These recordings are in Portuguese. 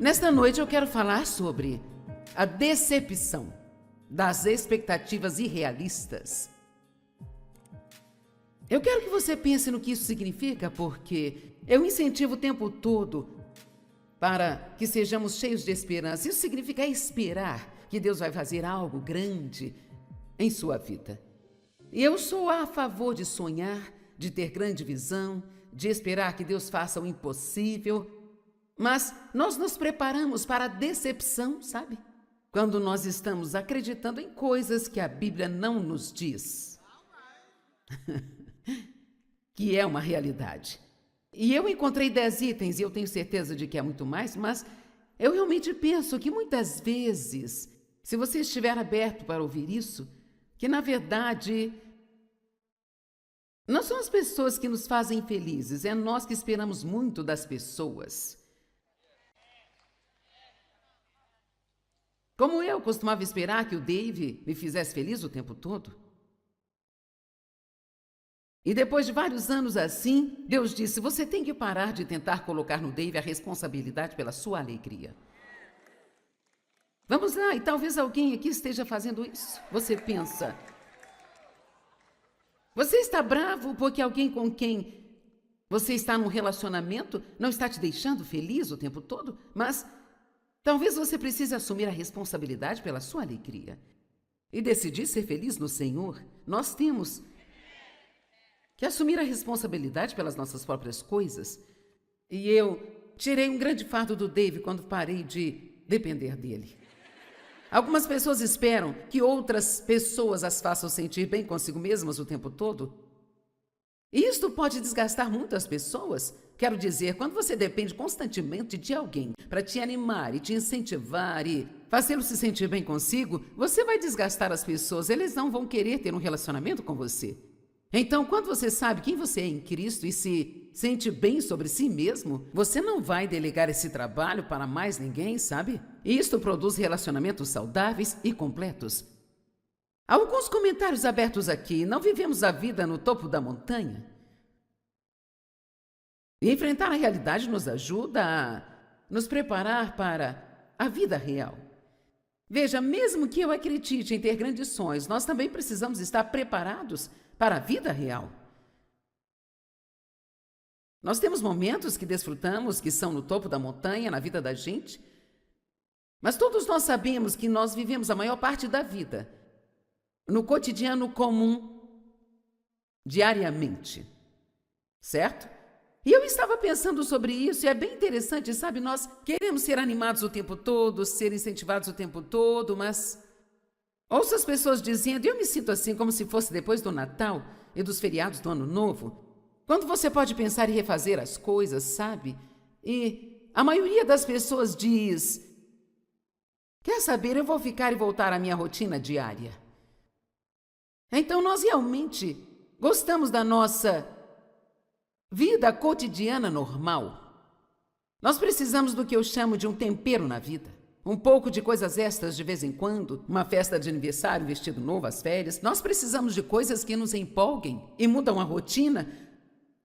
Nesta noite eu quero falar sobre a decepção das expectativas irrealistas. Eu quero que você pense no que isso significa, porque eu incentivo o tempo todo para que sejamos cheios de esperança. Isso significa esperar que Deus vai fazer algo grande em sua vida. E eu sou a favor de sonhar, de ter grande visão, de esperar que Deus faça o impossível. Mas nós nos preparamos para a decepção, sabe? Quando nós estamos acreditando em coisas que a Bíblia não nos diz. Que é uma realidade. E eu encontrei 10 itens, e eu tenho certeza de que é muito mais, mas eu realmente penso que muitas vezes, se você estiver aberto para ouvir isso, que na verdade não são as pessoas que nos fazem felizes, é nós que esperamos muito das pessoas. Como eu costumava esperar que o Dave me fizesse feliz o tempo todo. E depois de vários anos assim, Deus disse, você tem que parar de tentar colocar no Dave a responsabilidade pela sua alegria. Vamos lá, e talvez alguém aqui esteja fazendo isso. Você pensa, você está bravo porque alguém com quem você está num relacionamento não está te deixando feliz o tempo todo? Mas talvez você precise assumir a responsabilidade pela sua alegria e decidir ser feliz no Senhor. Nós temos que assumir a responsabilidade pelas nossas próprias coisas. E eu tirei um grande fardo do Dave quando parei de depender dele. Algumas pessoas esperam que outras pessoas as façam sentir bem consigo mesmas o tempo todo. E isto pode desgastar muito as pessoas. Quero dizer, quando você depende constantemente de alguém para te animar e te incentivar e fazê-lo se sentir bem consigo, você vai desgastar as pessoas. Eles não vão querer ter um relacionamento com você. Então, quando você sabe quem você é em Cristo e se sente bem sobre si mesmo, você não vai delegar esse trabalho para mais ninguém, sabe? E isto produz relacionamentos saudáveis e completos. Alguns comentários abertos aqui. Não vivemos a vida no topo da montanha? E enfrentar a realidade nos ajuda a nos preparar para a vida real. Veja, mesmo que eu acredite em ter grandes sonhos, nós também precisamos estar preparados para a vida real. Nós temos momentos que desfrutamos, que são no topo da montanha, na vida da gente, mas todos nós sabemos que nós vivemos a maior parte da vida no cotidiano comum, diariamente, certo? E eu estava pensando sobre isso, e é bem interessante, sabe? Nós queremos ser animados o tempo todo, ser incentivados o tempo todo, mas ouço as pessoas dizendo, eu me sinto assim como se fosse depois do Natal e dos feriados do Ano Novo, quando você pode pensar em refazer as coisas, sabe? E a maioria das pessoas diz, quer saber, eu vou ficar e voltar à minha rotina diária. Então nós realmente gostamos da nossa vida cotidiana normal. Nós precisamos do que eu chamo de um tempero na vida. Um pouco de coisas extras de vez em quando, uma festa de aniversário, um vestido novo, as férias. Nós precisamos de coisas que nos empolguem e mudam a rotina.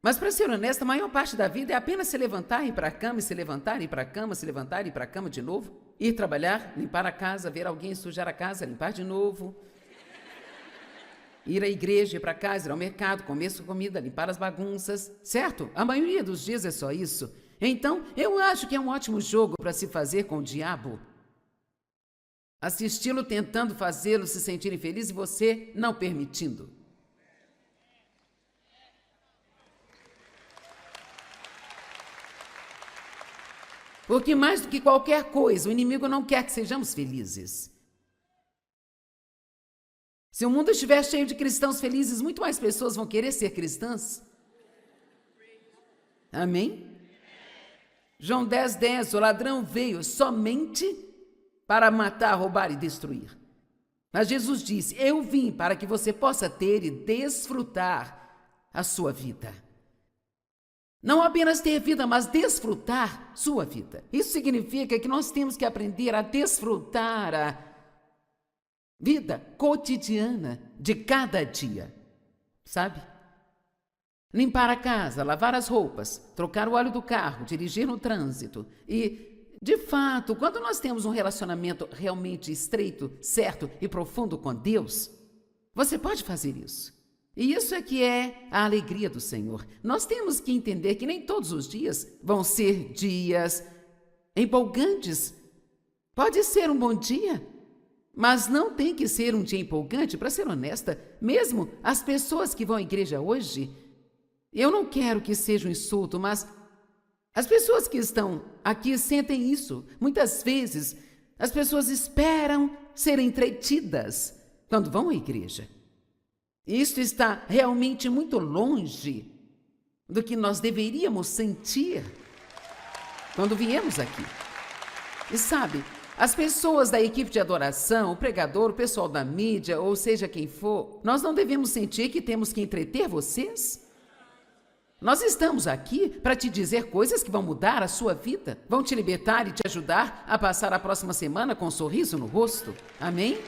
Mas, para ser honesta, a maior parte da vida é apenas se levantar e ir para a cama, e se levantar e ir para a cama, se levantar e ir para a cama de novo, ir trabalhar, limpar a casa, ver alguém sujar a casa, limpar de novo, ir à igreja, ir para casa, ir ao mercado, comer sua comida, limpar as bagunças, certo? A maioria dos dias é só isso. Então, eu acho que é um ótimo jogo para se fazer com o diabo. Assisti-lo tentando fazê-lo se sentir infeliz e você não permitindo. Porque mais do que qualquer coisa, o inimigo não quer que sejamos felizes. Se o mundo estiver cheio de cristãos felizes, muito mais pessoas vão querer ser cristãs. Amém? João 10:10, o ladrão veio somente para matar, roubar e destruir. Mas Jesus disse, eu vim para que você possa ter e desfrutar a sua vida. Não apenas ter vida, mas desfrutar sua vida. Isso significa que nós temos que aprender a desfrutar a vida cotidiana de cada dia, sabe? Limpar a casa, lavar as roupas, trocar o óleo do carro, dirigir no trânsito e De fato, quando nós temos um relacionamento realmente estreito, certo e profundo com Deus, você pode fazer isso. E isso é que é a alegria do Senhor. Nós temos que entender que nem todos os dias vão ser dias empolgantes. Pode ser um bom dia, mas não tem que ser um dia empolgante. Para ser honesta, mesmo as pessoas que vão à igreja hoje, eu não quero que seja um insulto, mas as pessoas que estão aqui sentem isso. Muitas vezes, as pessoas esperam serem entretidas quando vão à igreja. Isso está realmente muito longe do que nós deveríamos sentir quando viemos aqui. E sabe, as pessoas da equipe de adoração, o pregador, o pessoal da mídia, ou seja quem for, nós não devemos sentir que temos que entreter vocês? Nós estamos aqui para te dizer coisas que vão mudar a sua vida, vão te libertar e te ajudar a passar a próxima semana com um sorriso no rosto. Amém?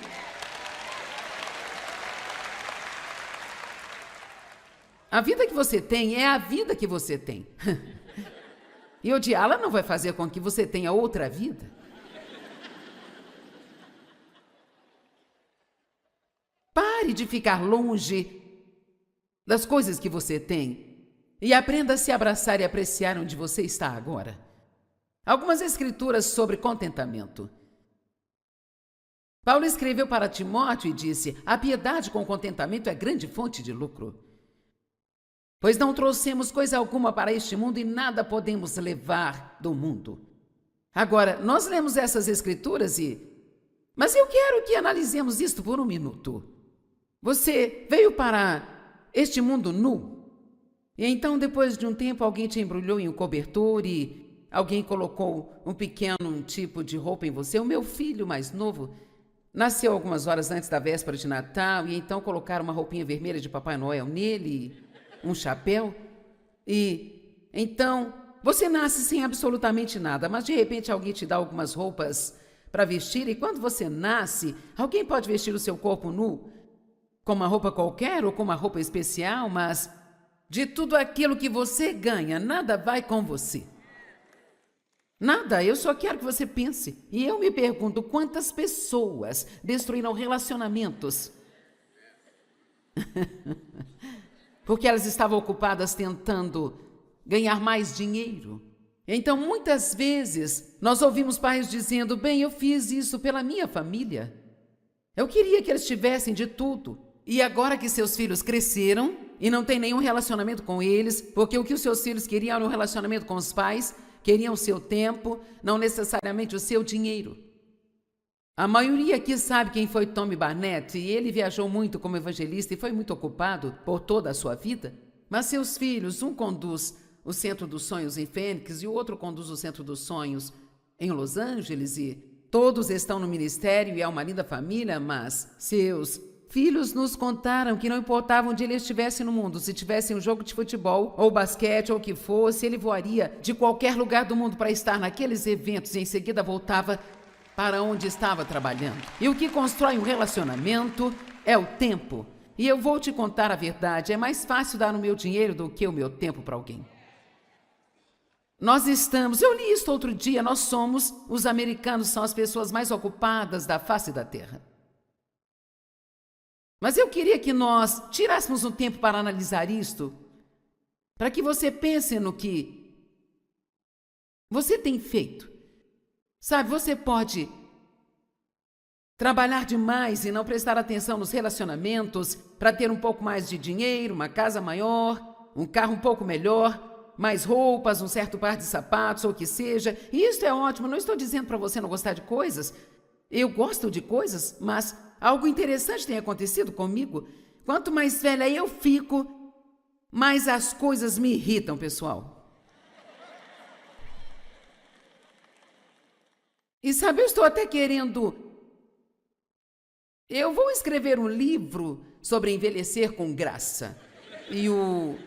A vida que você tem é a vida que você tem. E odiá-la não vai fazer com que você tenha outra vida. Pare de ficar longe das coisas que você tem e aprenda a se abraçar e apreciar onde você está agora. Algumas escrituras sobre contentamento. Paulo escreveu para Timóteo e disse: a piedade com contentamento é grande fonte de lucro. Pois não trouxemos coisa alguma para este mundo e nada podemos levar do mundo. Agora, nós lemos essas escrituras mas eu quero que analisemos isto por um minuto. Você veio para este mundo nu, e então depois de um tempo alguém te embrulhou em um cobertor e alguém colocou um pequeno tipo de roupa em você. O meu filho mais novo nasceu algumas horas antes da véspera de Natal e então colocaram uma roupinha vermelha de Papai Noel nele, um chapéu, e então você nasce sem absolutamente nada, mas de repente alguém te dá algumas roupas para vestir, e quando você nasce, alguém pode vestir o seu corpo nu com uma roupa qualquer ou com uma roupa especial, mas de tudo aquilo que você ganha, nada vai com você. Nada, eu só quero que você pense. E eu me pergunto quantas pessoas destruíram relacionamentos porque elas estavam ocupadas tentando ganhar mais dinheiro. Então, muitas vezes, nós ouvimos pais dizendo: bem, eu fiz isso pela minha família. Eu queria que eles tivessem de tudo. E agora que seus filhos cresceram e não tem nenhum relacionamento com eles, porque o que os seus filhos queriam era um relacionamento com os pais, queriam o seu tempo, não necessariamente o seu dinheiro. A maioria aqui sabe quem foi Tony Barnett, e ele viajou muito como evangelista e foi muito ocupado por toda a sua vida. Mas seus filhos, um conduz o Centro dos Sonhos em Fênix e o outro conduz o Centro dos Sonhos em Los Angeles, e todos estão no ministério e é uma linda família, mas seus filhos nos contaram que não importava onde ele estivesse no mundo, se tivesse um jogo de futebol ou basquete ou o que fosse, ele voaria de qualquer lugar do mundo para estar naqueles eventos e em seguida voltava para onde estava trabalhando. E o que constrói um relacionamento é o tempo. E eu vou te contar a verdade, é mais fácil dar o meu dinheiro do que o meu tempo para alguém. Eu li isso outro dia, os americanos são as pessoas mais ocupadas da face da terra. Mas eu queria que nós tirássemos um tempo para analisar isto, para que você pense no que você tem feito. Sabe, você pode trabalhar demais e não prestar atenção nos relacionamentos para ter um pouco mais de dinheiro, uma casa maior, um carro um pouco melhor, mais roupas, um certo par de sapatos ou o que seja. E isso é ótimo, não estou dizendo para você não gostar de coisas. Eu gosto de coisas, mas algo interessante tem acontecido comigo. Quanto mais velha eu fico, mais as coisas me irritam, pessoal. E sabe, eu estou até querendo... Eu vou escrever um livro sobre envelhecer com graça. E o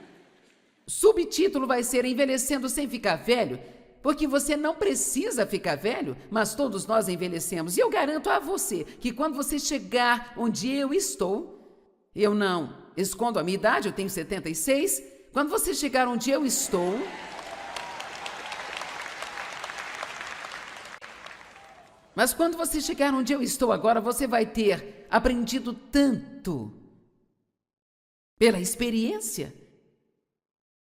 subtítulo vai ser Envelhecendo Sem Ficar Velho, porque você não precisa ficar velho, mas todos nós envelhecemos. E eu garanto a você que quando você chegar onde eu estou, eu não escondo a minha idade, eu tenho 76, quando você chegar onde eu estou... Mas quando você chegar onde eu estou agora, você vai ter aprendido tanto pela experiência.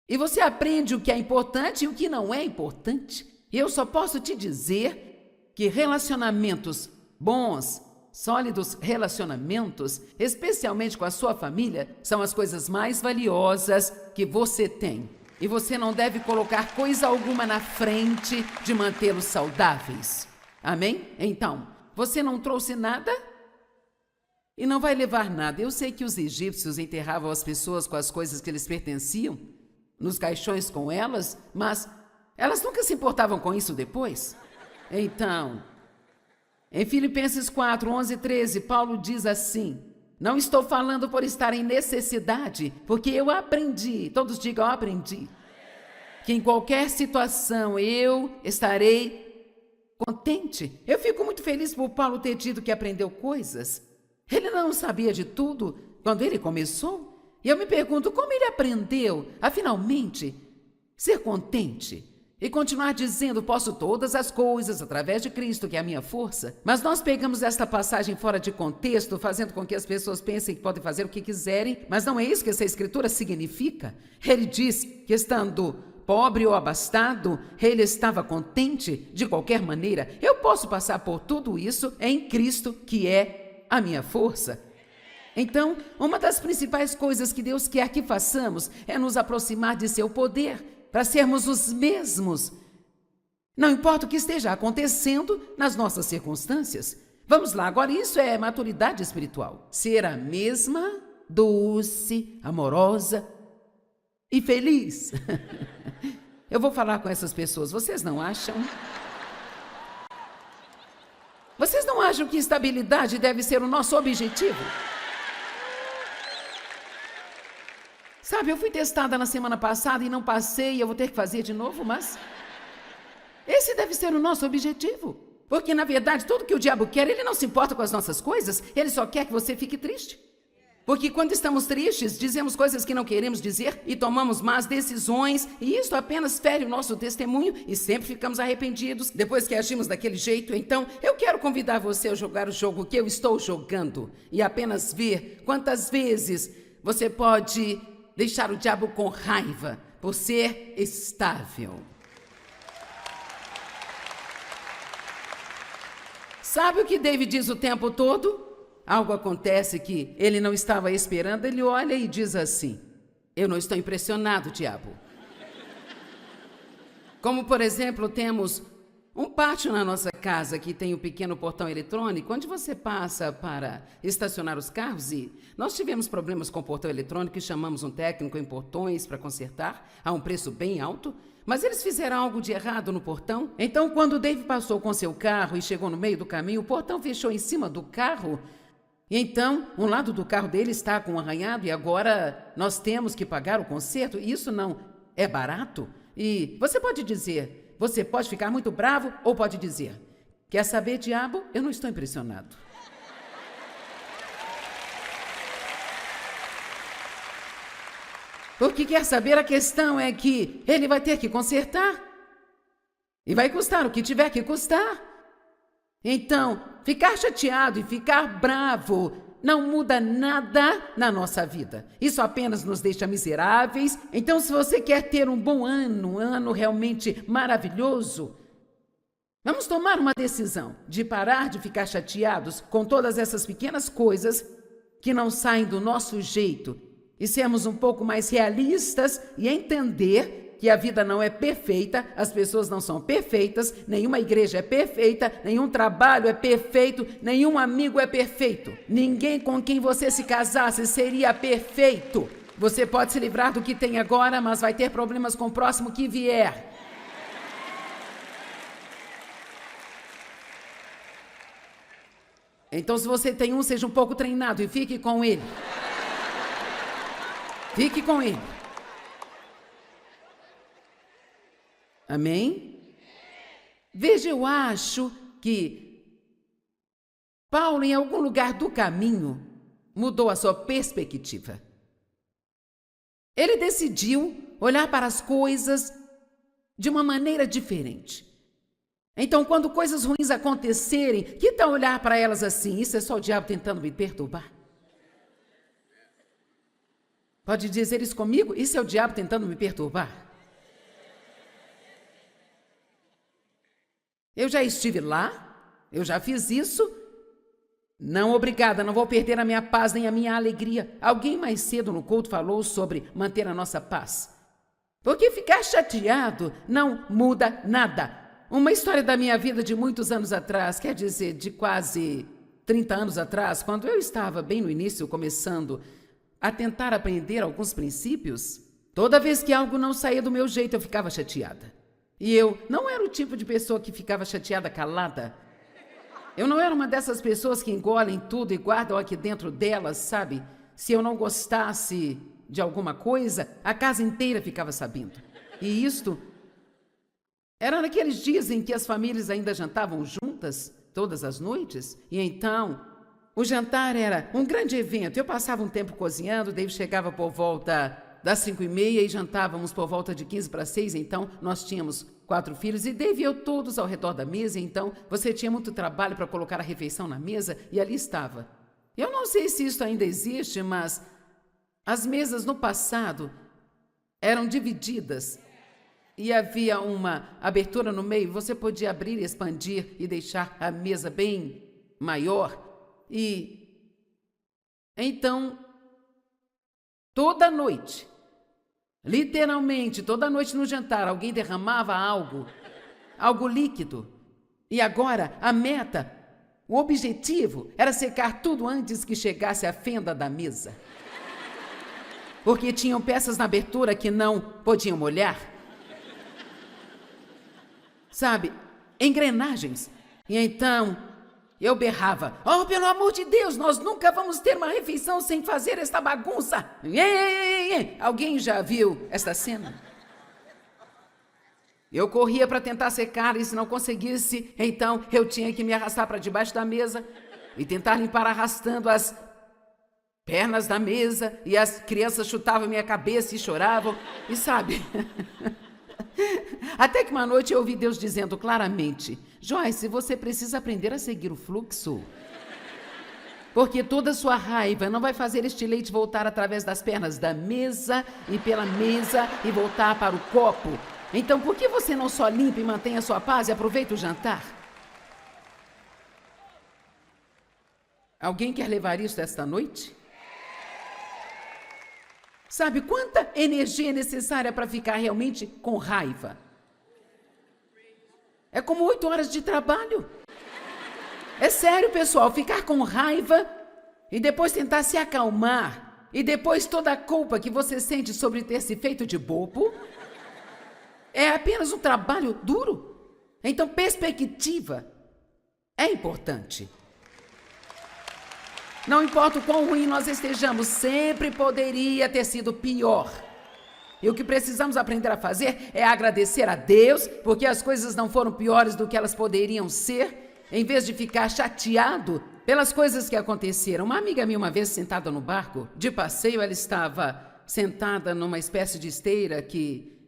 E você aprende o que é importante e o que não é importante. E eu só posso te dizer que relacionamentos bons, sólidos relacionamentos, especialmente com a sua família, são as coisas mais valiosas que você tem. E você não deve colocar coisa alguma na frente de mantê-los saudáveis. Amém? Então, você não trouxe nada e não vai levar nada. Eu sei que os egípcios enterravam as pessoas com as coisas que lhes pertenciam, nos caixões com elas, mas elas nunca se importavam com isso depois. Então, em Filipenses 4, 11 e 13, Paulo diz assim: não estou falando por estar em necessidade, porque eu aprendi, todos digam, eu aprendi, que em qualquer situação eu estarei contente. Eu fico muito feliz por Paulo ter dito que aprendeu coisas. Ele não sabia de tudo quando ele começou. E eu me pergunto como ele aprendeu a finalmente ser contente e continuar dizendo: posso todas as coisas através de Cristo, que é a minha força. Mas nós pegamos esta passagem fora de contexto, fazendo com que as pessoas pensem que podem fazer o que quiserem, mas não é isso que essa escritura significa. Ele diz que estando pobre ou abastado, ele estava contente de qualquer maneira. Eu posso passar por tudo isso em Cristo, que é a minha força. Então, uma das principais coisas que Deus quer que façamos é nos aproximar de seu poder, para sermos os mesmos. Não importa o que esteja acontecendo nas nossas circunstâncias. Vamos lá, agora isso é maturidade espiritual. Ser a mesma, doce, amorosa e feliz. Eu vou falar com essas pessoas, vocês não acham? Vocês não acham que estabilidade deve ser o nosso objetivo? Sabe, eu fui testada na semana passada e não passei, eu vou ter que fazer de novo, mas esse deve ser o nosso objetivo. Porque, na verdade, tudo que o diabo quer, ele não se importa com as nossas coisas, ele só quer que você fique triste. Porque quando estamos tristes, dizemos coisas que não queremos dizer e tomamos más decisões, e isso apenas fere o nosso testemunho e sempre ficamos arrependidos depois que agimos daquele jeito. Então, eu quero convidar você a jogar o jogo que eu estou jogando e apenas ver quantas vezes você pode deixar o diabo com raiva por ser estável. Sabe o que David diz o tempo todo? Algo acontece que ele não estava esperando, ele olha e diz assim: eu não estou impressionado, diabo. Como, por exemplo, temos um pátio na nossa casa que tem um pequeno portão eletrônico, onde você passa para estacionar os carros, e nós tivemos problemas com o portão eletrônico e chamamos um técnico em portões para consertar a um preço bem alto, mas eles fizeram algo de errado no portão. Então, quando o Dave passou com seu carro e chegou no meio do caminho, o portão fechou em cima do carro. E então, um lado do carro dele está com um arranhado e agora nós temos que pagar o conserto. E isso não é barato. E você pode dizer, você pode ficar muito bravo ou pode dizer: quer saber, diabo? Eu não estou impressionado. Porque quer saber, a questão é que ele vai ter que consertar. E vai custar o que tiver que custar. Então, ficar chateado e ficar bravo não muda nada na nossa vida. Isso apenas nos deixa miseráveis. Então, se você quer ter um bom ano, um ano realmente maravilhoso, vamos tomar uma decisão de parar de ficar chateados com todas essas pequenas coisas que não saem do nosso jeito e sermos um pouco mais realistas e entender que a vida não é perfeita, as pessoas não são perfeitas, nenhuma igreja é perfeita, nenhum trabalho é perfeito, nenhum amigo é perfeito. Ninguém com quem você se casasse seria perfeito. Você pode se livrar do que tem agora, mas vai ter problemas com o próximo que vier. Então, se você tem um, seja um pouco treinado e fique com ele. Fique com ele. Amém? Veja, eu acho que Paulo, em algum lugar do caminho, mudou a sua perspectiva. Ele decidiu olhar para as coisas de uma maneira diferente. Então, quando coisas ruins acontecerem, que tal olhar para elas assim? Isso é só o diabo tentando me perturbar? Pode dizer isso comigo? Isso é o diabo tentando me perturbar? Eu já estive lá, eu já fiz isso. Não, obrigada, não vou perder a minha paz nem a minha alegria. Alguém mais cedo no culto falou sobre manter a nossa paz. Porque ficar chateado não muda nada. Uma história da minha vida de muitos anos atrás, quer dizer, de quase 30 anos atrás, quando eu estava bem no início, começando a tentar aprender alguns princípios, toda vez que algo não saía do meu jeito, eu ficava chateada. E eu não era o tipo de pessoa que ficava chateada calada. Eu não era uma dessas pessoas que engolem tudo e guardam aqui dentro delas, sabe? Se eu não gostasse de alguma coisa, a casa inteira ficava sabendo. E isto era naqueles dias em que as famílias ainda jantavam juntas, todas as noites. E então, o jantar era um grande evento. Eu passava um tempo cozinhando, Dave chegava por volta das 5h30 e jantávamos por volta de 15 para 6. Então, nós tínhamos 4 filhos e Dave e eu todos ao redor da mesa. Então, você tinha muito trabalho para colocar a refeição na mesa e ali estava. Eu não sei se isso ainda existe, mas as mesas no passado eram divididas e havia uma abertura no meio. Você podia abrir, expandir e deixar a mesa bem maior. E então, toda noite, literalmente toda noite no jantar, alguém derramava algo líquido. E agora a meta, o objetivo era secar tudo antes que chegasse à fenda da mesa. Porque tinham peças na abertura que não podiam molhar. Sabe, engrenagens. E então eu berrava: oh, pelo amor de Deus, nós nunca vamos ter uma refeição sem fazer esta bagunça. Alguém já viu esta cena? Eu corria para tentar secar e se não conseguisse, então eu tinha que me arrastar para debaixo da mesa e tentar limpar arrastando as pernas da mesa, e as crianças chutavam minha cabeça e choravam. E sabe, até que uma noite eu ouvi Deus dizendo claramente: Joyce, você precisa aprender a seguir o fluxo. Porque toda sua raiva não vai fazer este leite voltar através das pernas da mesa e pela mesa e voltar para o copo. Então, por que você não só limpa e mantém a sua paz e aproveita o jantar? Alguém quer levar isso esta noite? Sabe quanta energia é necessária para ficar realmente com raiva? É como 8 horas de trabalho. É sério, pessoal, ficar com raiva e depois tentar se acalmar e depois toda a culpa que você sente sobre ter se feito de bobo é apenas um trabalho duro. Então, perspectiva é importante. Não importa o quão ruim nós estejamos, sempre poderia ter sido pior. E o que precisamos aprender a fazer é agradecer a Deus, porque as coisas não foram piores do que elas poderiam ser, em vez de ficar chateado pelas coisas que aconteceram. Uma amiga minha, uma vez sentada no barco, de passeio, ela estava sentada numa espécie de esteira que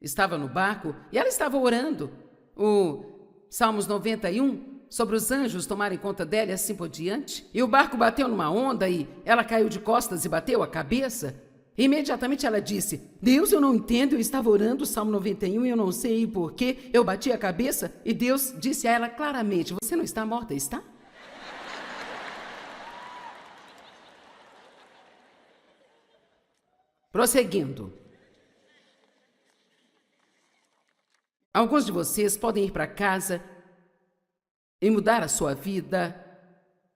estava no barco, e ela estava orando o Salmos 91, sobre os anjos tomarem conta dela e assim por diante. E o barco bateu numa onda e ela caiu de costas e bateu a cabeça. E imediatamente ela disse: Deus, eu não entendo, eu estava orando o Salmo 91 e eu não sei por que eu bati a cabeça. E Deus disse a ela claramente: você não está morta, está? Prosseguindo. Alguns de vocês podem ir para casa e mudar a sua vida,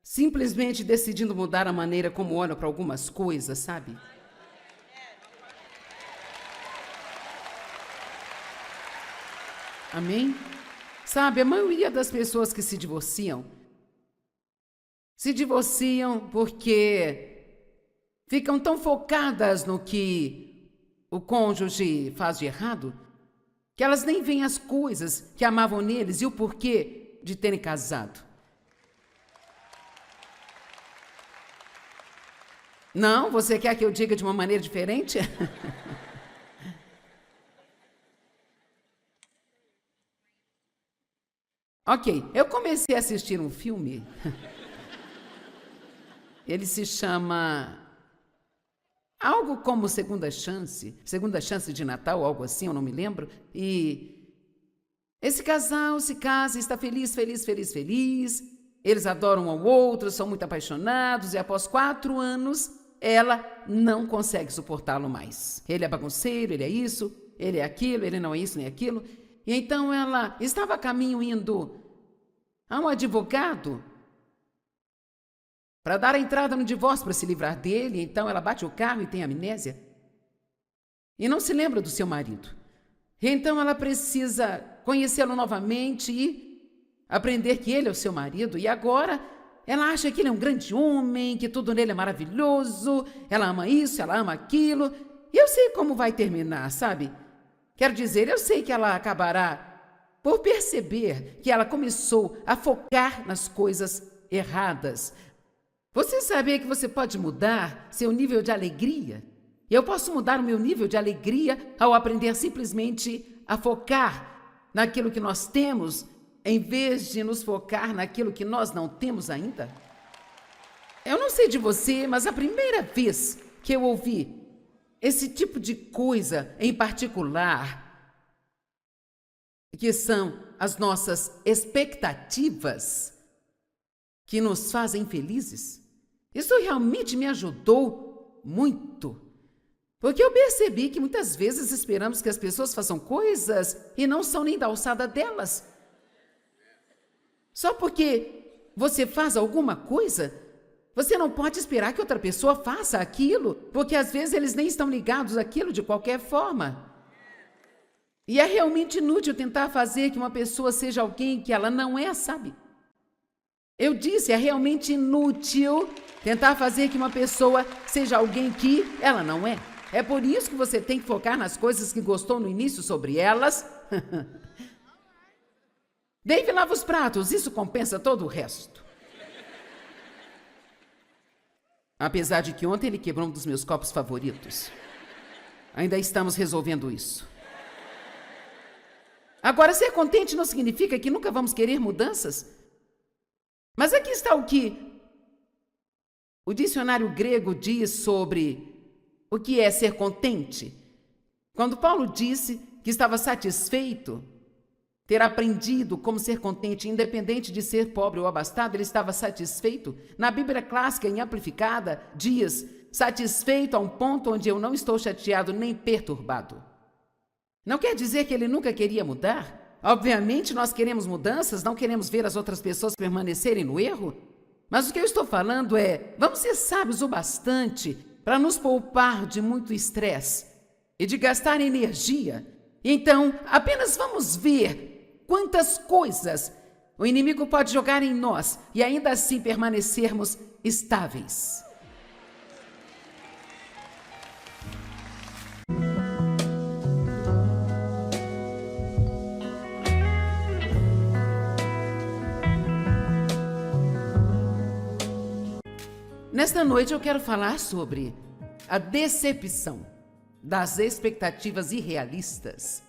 simplesmente decidindo mudar a maneira como olham para algumas coisas, sabe? Amém? Sabe, a maioria das pessoas que se divorciam porque ficam tão focadas no que o cônjuge faz de errado, que elas nem veem as coisas que amavam neles e o porquê de terem casado. Não? Você quer que eu diga de uma maneira diferente? Ok, eu comecei a assistir um filme. Ele se chama algo como Segunda Chance de Natal, algo assim, eu não me lembro. E esse casal se casa, está feliz, feliz, feliz, feliz. Eles adoram um ao outro, são muito apaixonados e após 4 anos, ela não consegue suportá-lo mais. Ele é bagunceiro, ele é isso, ele é aquilo, ele não é isso nem aquilo. E então ela estava a caminho indo a um advogado para dar a entrada no divórcio, para se livrar dele. Então ela bate o carro e tem amnésia. E não se lembra do seu marido. E então ela precisa conhecê-lo novamente e aprender que ele é o seu marido. E agora ela acha que ele é um grande homem, que tudo nele é maravilhoso. Ela ama isso, ela ama aquilo. E eu sei como vai terminar, sabe? Quero dizer, eu sei que ela acabará por perceber que ela começou a focar nas coisas erradas. Você sabia que você pode mudar seu nível de alegria? Eu posso mudar o meu nível de alegria ao aprender simplesmente a focar naquilo que nós temos, em vez de nos focar naquilo que nós não temos ainda? Eu não sei de você, mas a primeira vez que eu ouvi esse tipo de coisa em particular, que são as nossas expectativas que nos fazem felizes, isso realmente me ajudou muito. Porque eu percebi que muitas vezes esperamos que as pessoas façam coisas e não são nem da alçada delas. Só porque você faz alguma coisa, você não pode esperar que outra pessoa faça aquilo, porque às vezes eles nem estão ligados àquilo de qualquer forma. E é realmente inútil tentar fazer que uma pessoa seja alguém que ela não é, sabe? Eu disse, é realmente inútil tentar fazer que uma pessoa seja alguém que ela não é. É por isso que você tem que focar nas coisas que gostou no início sobre elas. Dave lava os pratos, isso compensa todo o resto. Apesar de que ontem ele quebrou um dos meus copos favoritos. Ainda estamos resolvendo isso. Agora, ser contente não significa que nunca vamos querer mudanças. Mas aqui está o que o dicionário grego diz sobre o que é ser contente. Quando Paulo disse que estava satisfeito, ter aprendido como ser contente, independente de ser pobre ou abastado, ele estava satisfeito. Na Bíblia clássica, em amplificada, diz: satisfeito a um ponto onde eu não estou chateado nem perturbado. Não quer dizer que ele nunca queria mudar. Obviamente, nós queremos mudanças, não queremos ver as outras pessoas permanecerem no erro. Mas o que eu estou falando é, vamos ser sábios o bastante para nos poupar de muito estresse e de gastar energia. Então, apenas vamos ver quantas coisas o inimigo pode jogar em nós e ainda assim permanecermos estáveis. Nesta noite eu quero falar sobre a decepção das expectativas irrealistas.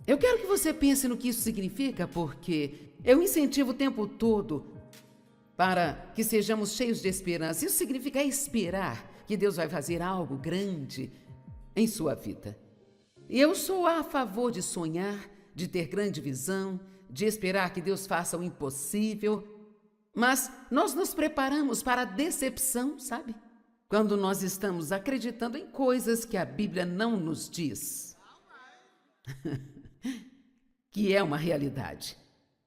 Eu quero que você pense no que isso significa, porque eu incentivo o tempo todo para que sejamos cheios de esperança. Isso significa esperar que Deus vai fazer algo grande em sua vida. E eu sou a favor de sonhar, de ter grande visão, de esperar que Deus faça o impossível. Mas nós nos preparamos para a decepção, sabe? Quando nós estamos acreditando em coisas que a Bíblia não nos diz. Que é uma realidade.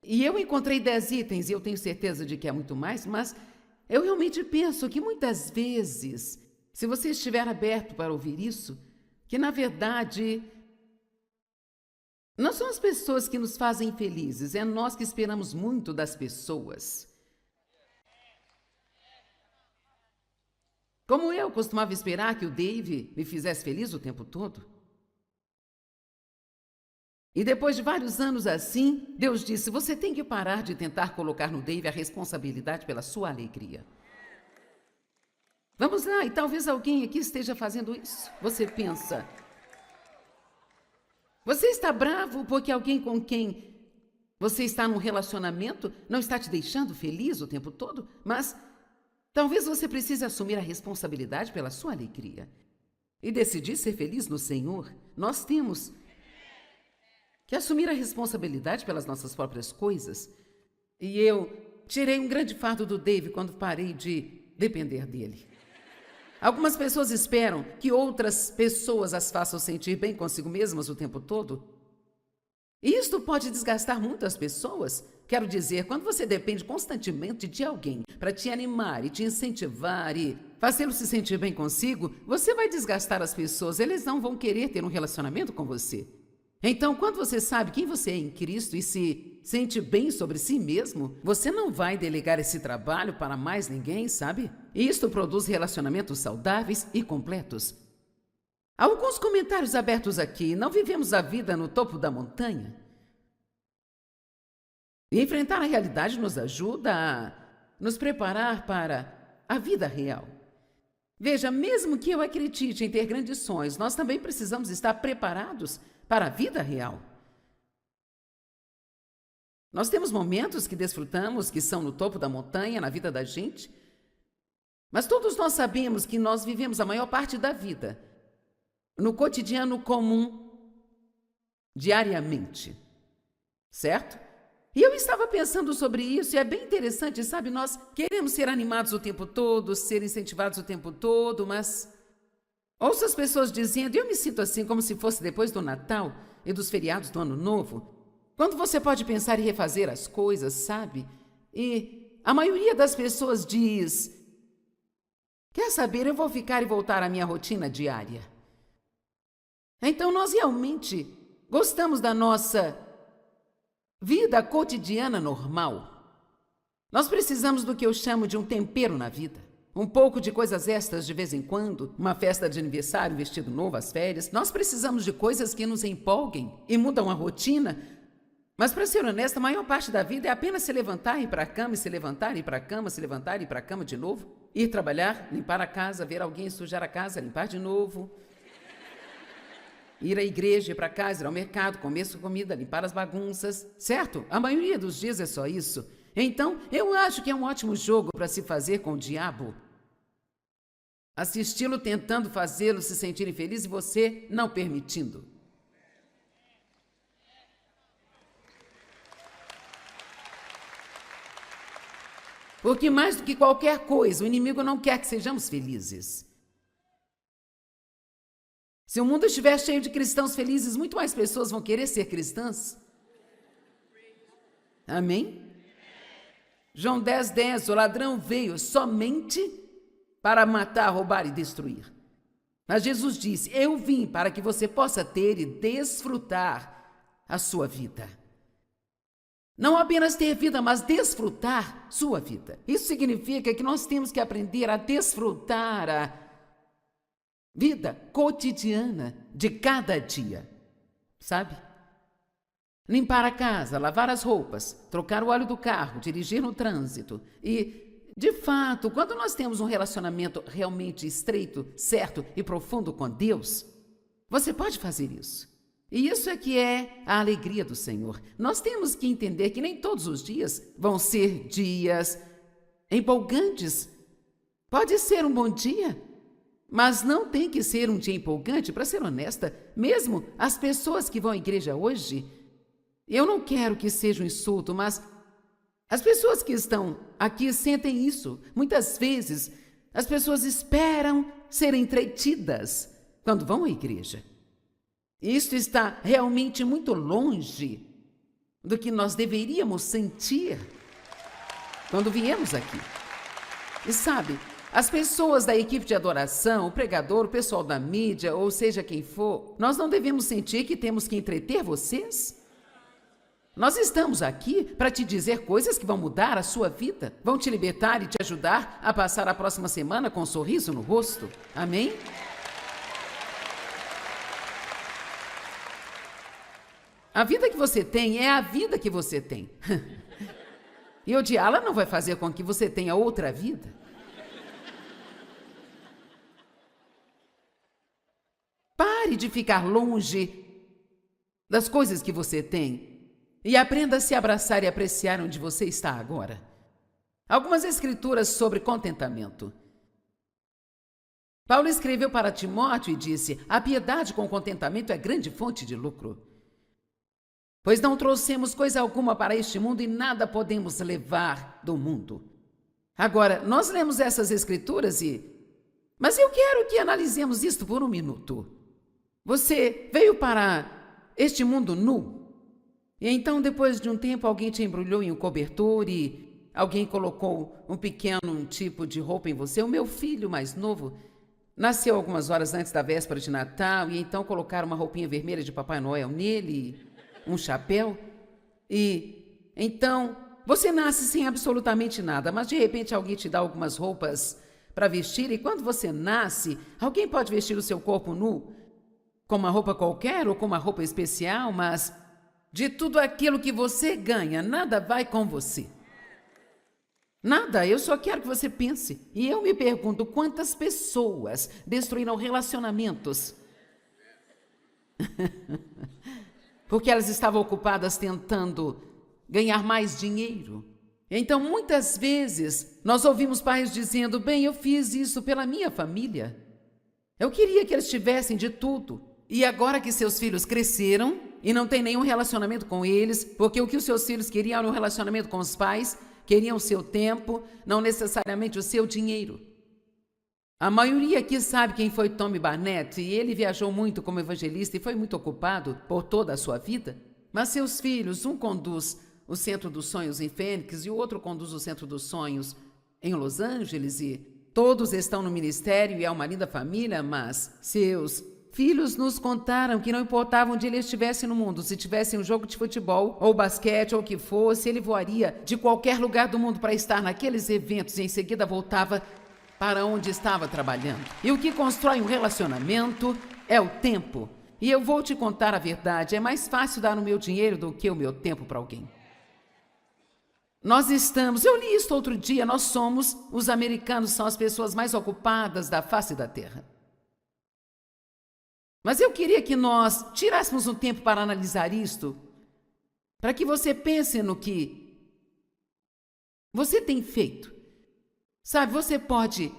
E eu encontrei 10 itens, e eu tenho certeza de que é muito mais, mas eu realmente penso que muitas vezes, se você estiver aberto para ouvir isso, que na verdade não são as pessoas que nos fazem felizes, é nós que esperamos muito das pessoas. Como eu costumava esperar que o Dave me fizesse feliz o tempo todo. E depois de vários anos assim, Deus disse, você tem que parar de tentar colocar no Dave a responsabilidade pela sua alegria. Vamos lá, e talvez alguém aqui esteja fazendo isso. Você pensa, você está bravo porque alguém com quem Você está num relacionamento, não está te deixando feliz o tempo todo, mas talvez você precise assumir a responsabilidade pela sua alegria e decidir ser feliz no Senhor. Nós temos que assumir a responsabilidade pelas nossas próprias coisas. E eu tirei um grande fardo do Dave quando parei de depender dele. Algumas pessoas esperam que outras pessoas as façam sentir bem consigo mesmas o tempo todo. E isto pode desgastar muito as pessoas. Quero dizer, quando você depende constantemente de alguém para te animar e te incentivar e fazê-lo se sentir bem consigo, você vai desgastar as pessoas. Eles não vão querer ter um relacionamento com você. Então, quando você sabe quem você é em Cristo e se sente bem sobre si mesmo, você não vai delegar esse trabalho para mais ninguém, sabe? E isto produz relacionamentos saudáveis e completos. Alguns comentários abertos aqui. Não vivemos a vida no topo da montanha? E enfrentar a realidade nos ajuda a nos preparar para a vida real. Veja, mesmo que eu acredite em ter grandes sonhos, nós também precisamos estar preparados para a vida real. Nós temos momentos que desfrutamos, que são no topo da montanha, na vida da gente, mas todos nós sabemos que nós vivemos a maior parte da vida no cotidiano comum, diariamente, certo? E eu estava pensando sobre isso e é bem interessante, sabe? Nós queremos ser animados o tempo todo, ser incentivados o tempo todo, mas ouço as pessoas dizendo, eu me sinto assim como se fosse depois do Natal e dos feriados do Ano Novo, quando você pode pensar em refazer as coisas, sabe? E a maioria das pessoas diz, quer saber, eu vou ficar e voltar à minha rotina diária. Então nós realmente gostamos da nossa vida cotidiana normal. Nós precisamos do que eu chamo de um tempero na vida. Um pouco de coisas extras de vez em quando, uma festa de aniversário, um vestido novo, as férias. Nós precisamos de coisas que nos empolguem e mudam a rotina. Mas, para ser honesta, a maior parte da vida é apenas se levantar e ir para a cama, e se levantar e ir para a cama, se levantar e ir para a cama de novo. Ir trabalhar, limpar a casa, ver alguém sujar a casa, limpar de novo. Ir à igreja, ir para casa, ir ao mercado, comer sua comida, limpar as bagunças, certo? A maioria dos dias é só isso. Então, eu acho que é um ótimo jogo para se fazer com o diabo. Assisti-lo tentando fazê-lo se sentir infeliz e você não permitindo. Porque mais do que qualquer coisa, o inimigo não quer que sejamos felizes. Se o mundo estiver cheio de cristãos felizes, muito mais pessoas vão querer ser cristãs. Amém? João 10:10, o ladrão veio somente para matar, roubar e destruir. Mas Jesus disse, eu vim para que você possa ter e desfrutar a sua vida. Não apenas ter vida, mas desfrutar sua vida. Isso significa que nós temos que aprender a desfrutar a vida cotidiana de cada dia, sabe? Limpar a casa, lavar as roupas, trocar o óleo do carro, dirigir no trânsito. E, de fato, quando nós temos um relacionamento realmente estreito, certo e profundo com Deus, você pode fazer isso. E isso é que é a alegria do Senhor. Nós temos que entender que nem todos os dias vão ser dias empolgantes. Pode ser um bom dia, mas não tem que ser um dia empolgante. Para ser honesta, mesmo as pessoas que vão à igreja hoje, eu não quero que seja um insulto, mas as pessoas que estão aqui sentem isso. Muitas vezes, as pessoas esperam ser entretidas quando vão à igreja. Isto está realmente muito longe do que nós deveríamos sentir quando viemos aqui. E sabe, as pessoas da equipe de adoração, o pregador, o pessoal da mídia, ou seja quem for, nós não devemos sentir que temos que entreter vocês? Nós estamos aqui para te dizer coisas que vão mudar a sua vida, vão te libertar e te ajudar a passar a próxima semana com um sorriso no rosto. Amém? A vida que você tem é a vida que você tem. E odiá-la não vai fazer com que você tenha outra vida. Pare de ficar longe das coisas que você tem. E aprenda a se abraçar e apreciar onde você está agora. Algumas escrituras sobre contentamento. Paulo escreveu para Timóteo e disse: a piedade com contentamento é grande fonte de lucro. Pois não trouxemos coisa alguma para este mundo e nada podemos levar do mundo. Agora, nós lemos essas escrituras mas eu quero que analisemos isto por um minuto. Você veio para este mundo nu. E então, depois de um tempo, alguém te embrulhou em um cobertor e alguém colocou um pequeno tipo de roupa em você. O meu filho mais novo nasceu algumas horas antes da véspera de Natal e então colocaram uma roupinha vermelha de Papai Noel nele, um chapéu. E então, você nasce sem absolutamente nada, mas de repente alguém te dá algumas roupas para vestir e quando você nasce, alguém pode vestir o seu corpo nu com uma roupa qualquer ou com uma roupa especial, mas de tudo aquilo que você ganha, nada vai com você. Nada, eu só quero que você pense. E eu me pergunto quantas pessoas destruíram relacionamentos porque elas estavam ocupadas tentando ganhar mais dinheiro. Então, muitas vezes, nós ouvimos pais dizendo: bem, eu fiz isso pela minha família. Eu queria que eles tivessem de tudo. E agora que seus filhos cresceram e não tem nenhum relacionamento com eles, porque o que os seus filhos queriam era um relacionamento com os pais, queriam o seu tempo, não necessariamente o seu dinheiro. A maioria aqui sabe quem foi Tony Barnett, e ele viajou muito como evangelista e foi muito ocupado por toda a sua vida. Mas seus filhos, um conduz o Centro dos Sonhos em Fênix e o outro conduz o Centro dos Sonhos em Los Angeles, e todos estão no ministério e é uma linda família, mas seus filhos nos contaram que não importava onde ele estivesse no mundo, se tivesse um jogo de futebol ou basquete ou o que fosse, ele voaria de qualquer lugar do mundo para estar naqueles eventos e em seguida voltava para onde estava trabalhando. E o que constrói um relacionamento é o tempo. E eu vou te contar a verdade, é mais fácil dar o meu dinheiro do que o meu tempo para alguém. Eu li isso outro dia, os americanos são as pessoas mais ocupadas da face da terra. Mas eu queria que nós tirássemos um tempo para analisar isto, para que você pense no que você tem feito. Sabe, você pode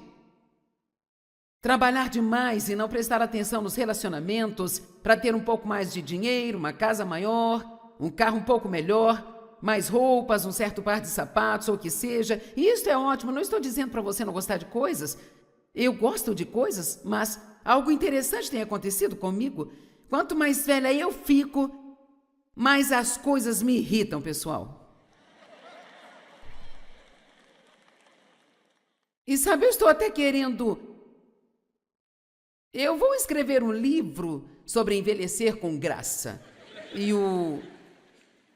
trabalhar demais e não prestar atenção nos relacionamentos para ter um pouco mais de dinheiro, uma casa maior, um carro um pouco melhor, mais roupas, um certo par de sapatos ou o que seja. E isso é ótimo, não estou dizendo para você não gostar de coisas. Eu gosto de coisas, mas algo interessante tem acontecido comigo. Quanto mais velha eu fico, mais as coisas me irritam, pessoal. E sabe, eu estou até querendo... Eu vou escrever um livro sobre envelhecer com graça. E o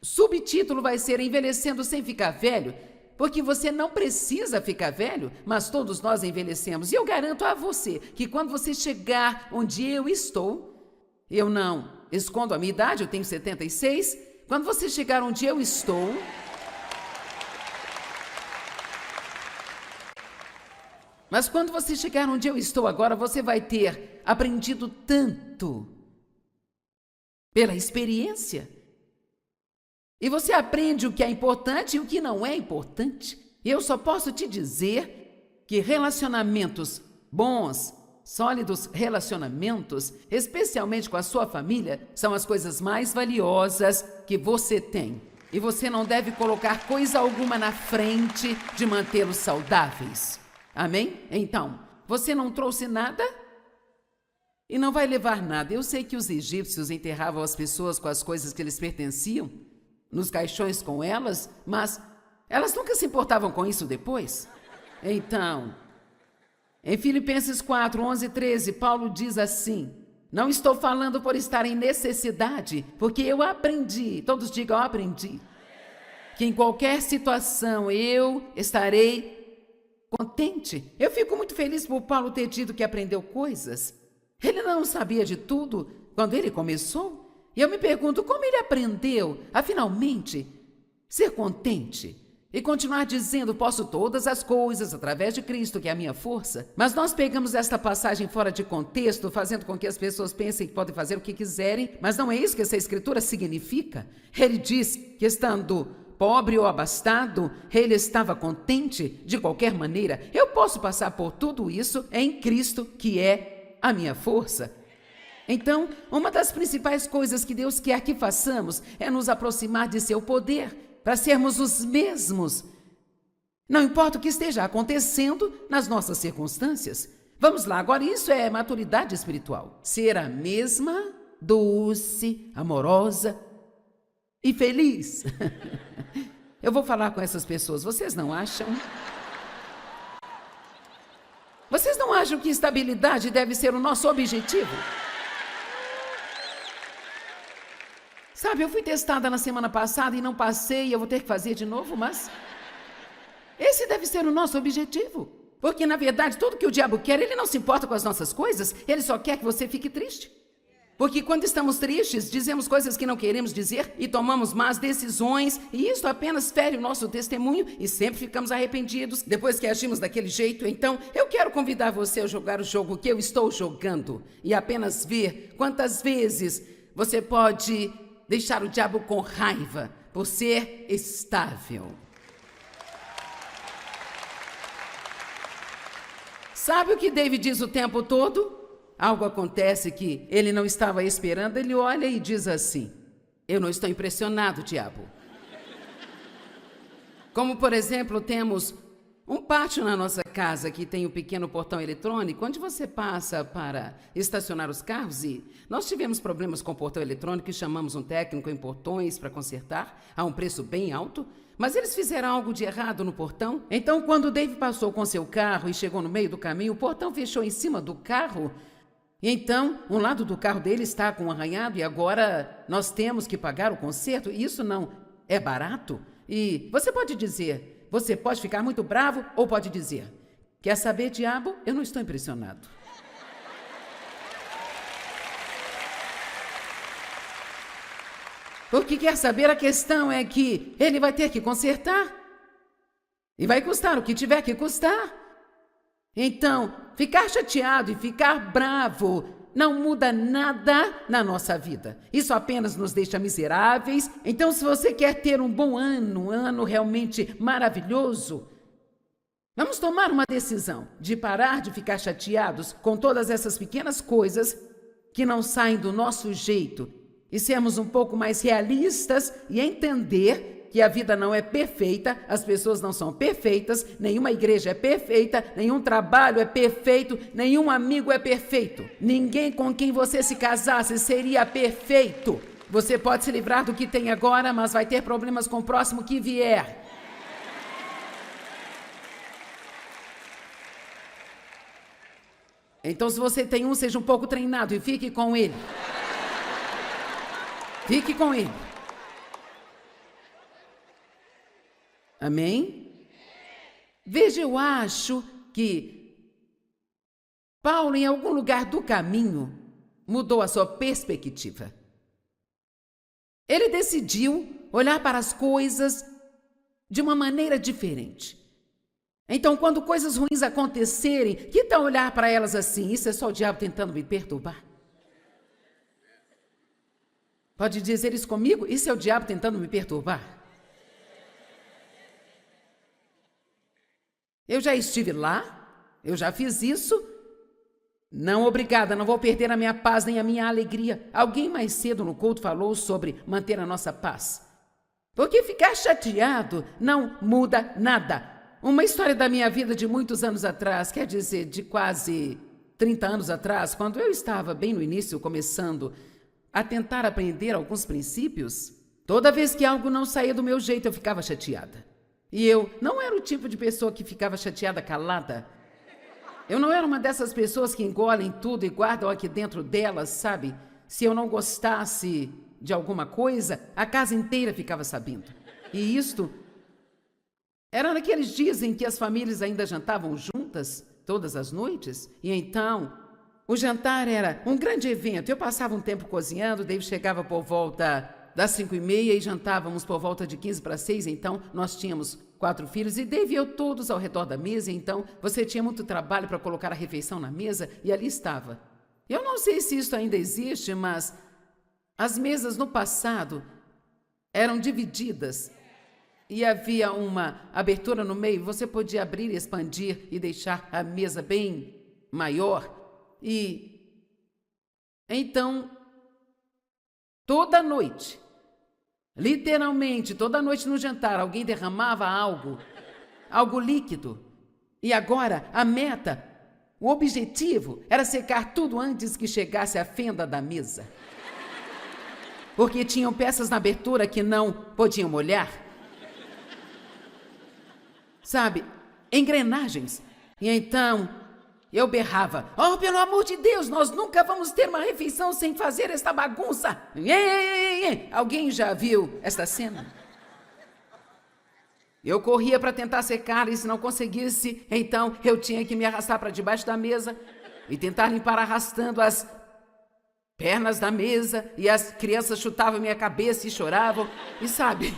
subtítulo vai ser Envelhecendo Sem Ficar Velho, porque você não precisa ficar velho, mas todos nós envelhecemos. E eu garanto a você que quando você chegar onde eu estou, eu não escondo a minha idade, eu tenho 76, quando você chegar onde eu estou... Mas quando você chegar onde eu estou agora, você vai ter aprendido tanto pela experiência. E você aprende o que é importante e o que não é importante. Eu só posso te dizer que relacionamentos bons, sólidos relacionamentos, especialmente com a sua família, são as coisas mais valiosas que você tem. E você não deve colocar coisa alguma na frente de mantê-los saudáveis. Amém? Então, você não trouxe nada e não vai levar nada. Eu sei que os egípcios enterravam as pessoas com as coisas que lhes pertenciam, nos caixões com elas, mas elas nunca se importavam com isso depois. Então, em Filipenses 4, 11 e 13, Paulo diz assim: não estou falando por estar em necessidade, porque eu aprendi, todos digam, eu aprendi, que em qualquer situação eu estarei contente. Eu fico muito feliz por Paulo ter dito que aprendeu coisas. Ele não sabia de tudo quando ele começou. E eu me pergunto como ele aprendeu a finalmente ser contente. e continuar dizendo: posso todas as coisas através de Cristo, que é a minha força. Mas nós pegamos esta passagem fora de contexto, fazendo com que as pessoas pensem que podem fazer o que quiserem, mas não é isso que essa escritura significa. Ele diz que estando pobre ou abastado, ele estava contente de qualquer maneira. Eu posso passar por tudo isso em Cristo, que é a minha força. Então, uma das principais coisas que Deus quer que façamos é nos aproximar de seu poder, para sermos os mesmos. Não importa o que esteja acontecendo nas nossas circunstâncias. Vamos lá, agora isso é maturidade espiritual. Ser a mesma, doce, amorosa e feliz. Eu vou falar com essas pessoas, vocês não acham? Vocês não acham que estabilidade deve ser o nosso objetivo? Sabe, eu fui testada na semana passada e não passei, eu vou ter que fazer de novo, mas esse deve ser o nosso objetivo. Porque, na verdade, tudo que o diabo quer, ele não se importa com as nossas coisas, ele só quer que você fique triste. Porque quando estamos tristes, dizemos coisas que não queremos dizer e tomamos más decisões, e isso apenas fere o nosso testemunho e sempre ficamos arrependidos depois que agimos daquele jeito. Então, eu quero convidar você a jogar o jogo que eu estou jogando e apenas ver quantas vezes você pode deixar o diabo com raiva por ser estável. Sabe o que David diz o tempo todo? Algo acontece que ele não estava esperando, ele olha e diz assim: eu não estou impressionado, diabo. Como, por exemplo, temos um pátio na nossa casa que tem um pequeno portão eletrônico onde você passa para estacionar os carros, e nós tivemos problemas com o portão eletrônico e chamamos um técnico em portões para consertar a um preço bem alto, mas eles fizeram algo de errado no portão. Então, quando o Dave passou com seu carro e chegou no meio do caminho, o portão fechou em cima do carro. E então, um lado do carro dele está com um arranhado e agora nós temos que pagar o conserto. E isso não é barato. E você pode dizer... Você pode ficar muito bravo ou pode dizer: quer saber, diabo? Eu não estou impressionado. Porque quer saber, a questão é que ele vai ter que consertar. E vai custar o que tiver que custar. Então, ficar chateado e ficar bravo não muda nada na nossa vida. Isso apenas nos deixa miseráveis. Então, se você quer ter um bom ano, um ano realmente maravilhoso, vamos tomar uma decisão de parar de ficar chateados com todas essas pequenas coisas que não saem do nosso jeito e sermos um pouco mais realistas e entender que a vida não é perfeita, as pessoas não são perfeitas, nenhuma igreja é perfeita, nenhum trabalho é perfeito, nenhum amigo é perfeito. Ninguém com quem você se casasse seria perfeito. Você pode se livrar do que tem agora, mas vai ter problemas com o próximo que vier. Então, se você tem um, seja um pouco treinado e fique com ele. Fique com ele. Amém? Veja, eu acho que Paulo, em algum lugar do caminho, mudou a sua perspectiva. Ele decidiu olhar para as coisas de uma maneira diferente. Então, quando coisas ruins acontecerem, que tal olhar para elas assim? Isso é só o diabo tentando me perturbar? Pode dizer isso comigo? Isso é o diabo tentando me perturbar? Eu já estive lá, eu já fiz isso. Não, obrigada, não vou perder a minha paz nem a minha alegria. Alguém mais cedo no culto falou sobre manter a nossa paz. Porque ficar chateado não muda nada. Uma história da minha vida de muitos anos atrás, quer dizer, de quase 30 anos atrás, quando eu estava bem no início, começando a tentar aprender alguns princípios, toda vez que algo não saía do meu jeito, eu ficava chateada. E eu não era o tipo de pessoa que ficava chateada calada. Eu não era uma dessas pessoas que engolem tudo e guardam aqui dentro delas, sabe? Se eu não gostasse de alguma coisa, a casa inteira ficava sabendo. E isto era naqueles dias em que as famílias ainda jantavam juntas, todas as noites. E então, o jantar era um grande evento. Eu passava um tempo cozinhando, Dave chegava por volta das 5h30 e jantávamos por volta de 15 para 6, então nós tínhamos 4 filhos, e Dave e eu todos ao redor da mesa, e então você tinha muito trabalho para colocar a refeição na mesa, e ali estava. Eu não sei se isso ainda existe, mas as mesas no passado eram divididas e havia uma abertura no meio. Você podia abrir e expandir e deixar a mesa bem maior. E então, toda noite, literalmente toda noite no jantar, alguém derramava algo líquido. E agora a meta, o objetivo era secar tudo antes que chegasse à fenda da mesa. Porque tinham peças na abertura que não podiam molhar. Sabe, engrenagens. E então eu berrava: oh, pelo amor de Deus, nós nunca vamos ter uma refeição sem fazer esta bagunça. Alguém já viu esta cena? Eu corria para tentar secar, e se não conseguisse, então eu tinha que me arrastar para debaixo da mesa e tentar limpar arrastando as pernas da mesa, e as crianças chutavam minha cabeça e choravam, e sabe...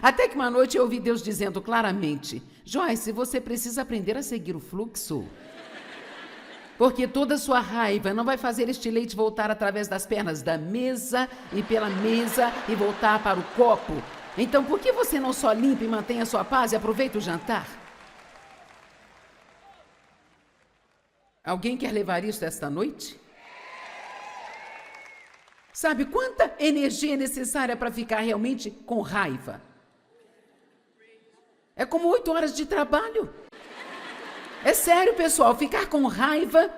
Até que uma noite eu ouvi Deus dizendo claramente: Joyce, você precisa aprender a seguir o fluxo. Porque toda a sua raiva não vai fazer este leite voltar através das pernas da mesa e pela mesa e voltar para o copo. Então por que você não só limpa e mantém a sua paz e aproveita o jantar? Alguém quer levar isso esta noite? Sabe quanta energia é necessária para ficar realmente com raiva? É como 8 horas de trabalho. É sério, pessoal, ficar com raiva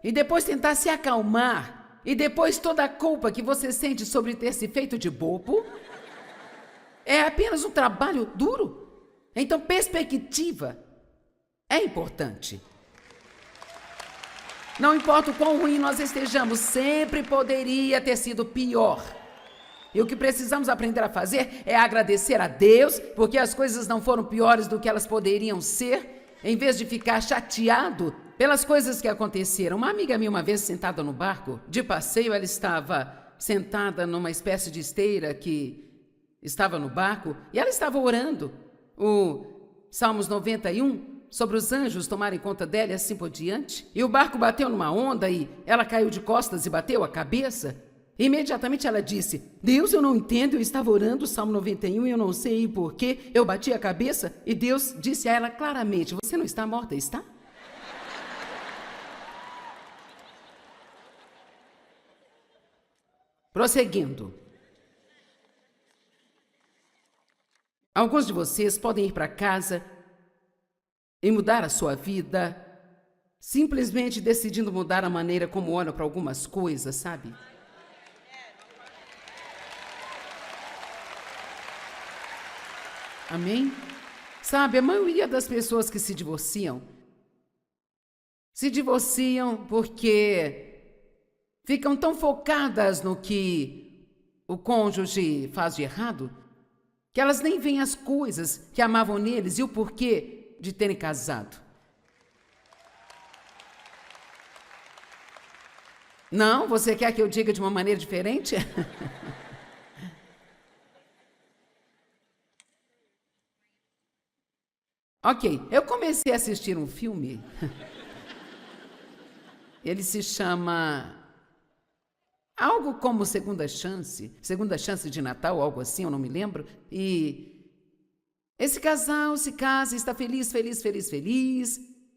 e depois tentar se acalmar e depois toda a culpa que você sente sobre ter se feito de bobo é apenas um trabalho duro. Então, perspectiva é importante. Não importa o quão ruim nós estejamos, sempre poderia ter sido pior. E o que precisamos aprender a fazer é agradecer a Deus, porque as coisas não foram piores do que elas poderiam ser, em vez de ficar chateado pelas coisas que aconteceram. Uma amiga minha, uma vez sentada no barco, de passeio, ela estava sentada numa espécie de esteira que estava no barco, e ela estava orando o Salmos 91, sobre os anjos tomarem conta dela e assim por diante. E o barco bateu numa onda e ela caiu de costas e bateu a cabeça. E imediatamente ela disse: Deus, eu não entendo, eu estava orando o Salmo 91 e eu não sei por que eu bati a cabeça. E Deus disse a ela claramente: você não está morta, está? Prosseguindo. Alguns de vocês podem ir para casa e mudar a sua vida, simplesmente decidindo mudar a maneira como olham para algumas coisas, sabe? Amém? Sabe, a maioria das pessoas que se divorciam porque ficam tão focadas no que o cônjuge faz de errado, que elas nem veem as coisas que amavam neles e o porquê de terem casado. Não? Você quer que eu diga de uma maneira diferente? Ok, eu comecei a assistir um filme. Ele se chama algo como Segunda Chance de Natal, algo assim, eu não me lembro. E esse casal se casa, está feliz.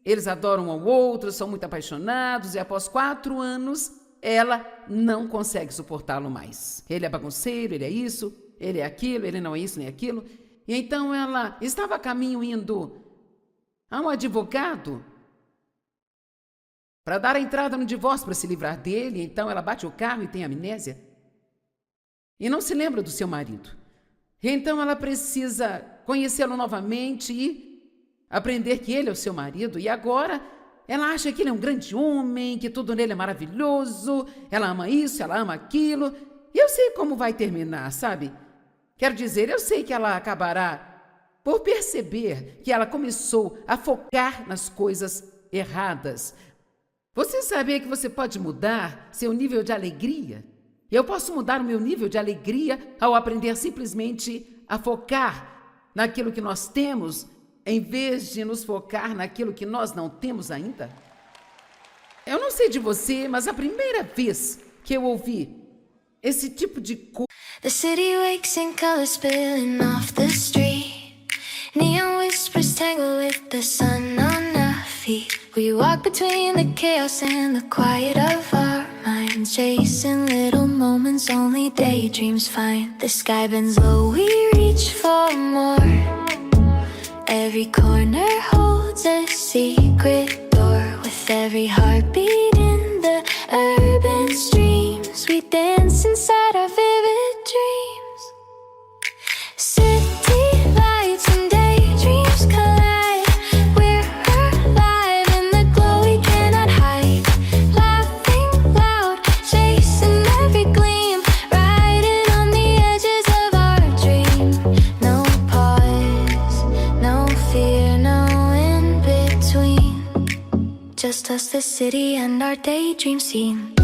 Eles adoram um ao outro, são muito apaixonados, e após 4 anos, ela não consegue suportá-lo mais. Ele é bagunceiro, ele é isso, ele é aquilo, ele não é isso nem aquilo. E então ela estava a caminho indo a um advogado para dar a entrada no divórcio, para se livrar dele. Então ela bate o carro e tem amnésia. E não se lembra do seu marido. Então ela precisa conhecê-lo novamente e aprender que ele é o seu marido. E agora ela acha que ele é um grande homem, que tudo nele é maravilhoso. Ela ama isso, ela ama aquilo. E eu sei como vai terminar, sabe? Quero dizer, eu sei que ela acabará por perceber que ela começou a focar nas coisas erradas. Você sabia que você pode mudar seu nível de alegria? Eu posso mudar o meu nível de alegria ao aprender simplesmente a focar naquilo que nós temos, em vez de nos focar naquilo que nós não temos ainda? Eu não sei de você, mas a primeira vez que eu ouvi esse tipo de coisa... The city wakes in color spilling off the street. Neon whispers tangle with the sun on our feet. We walk between the chaos and the quiet of our minds, chasing little moments only daydreams find. The sky bends low, we reach for more. Every corner holds a secret door. With every heartbeat in the urban streams, we dance inside our vivid dreams. City lights and daydreams collide. We're alive in the glow we cannot hide. Laughing loud, chasing every gleam, riding on the edges of our dream. No pause, no fear, no in between. Just us, the city, and our daydream scene.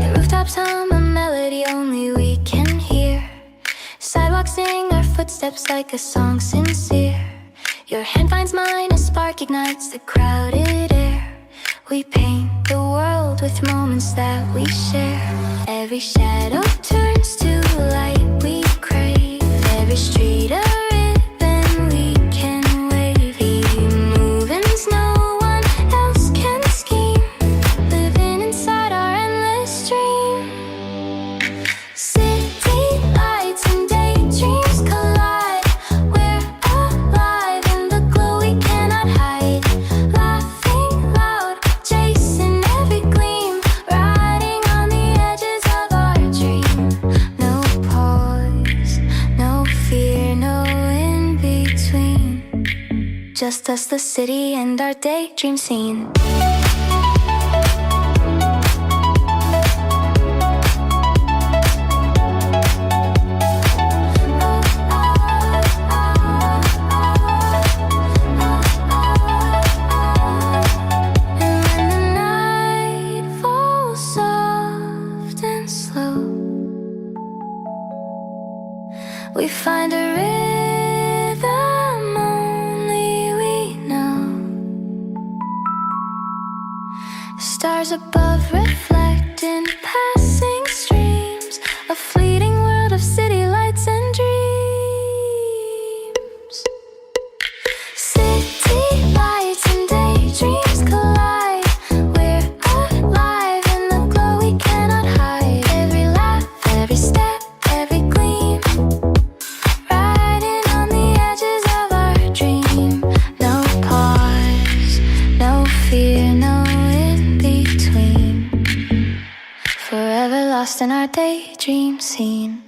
The rooftops hum a melody only we can hear. Sidewalks sing our footsteps like a song sincere. Your hand finds mine, a spark ignites the crowded air. We paint the world with moments that we share. Every shadow turns to light we crave. Every street a ribbon we can wave. Moving as no one else can scheme. Living inside our endless dream. City lights and daydreams collide. We're alive in the glow we cannot hide. Laughing loud, chasing every gleam, riding on the edges of our dream. No pause, no fear, no in between. Just us, the city, and our daydream scene. And when the night falls soft and slow, we find a rhythm only we know. Stars above reflect in passing streams, a fleeting world of city lights and dreams. City lights and daydreams collide. We're alive in the glow we cannot hide. Every laugh, every step, every gleam, riding on the edges of our dream. No pause, no fear, no in between. Forever lost in our daydream scene.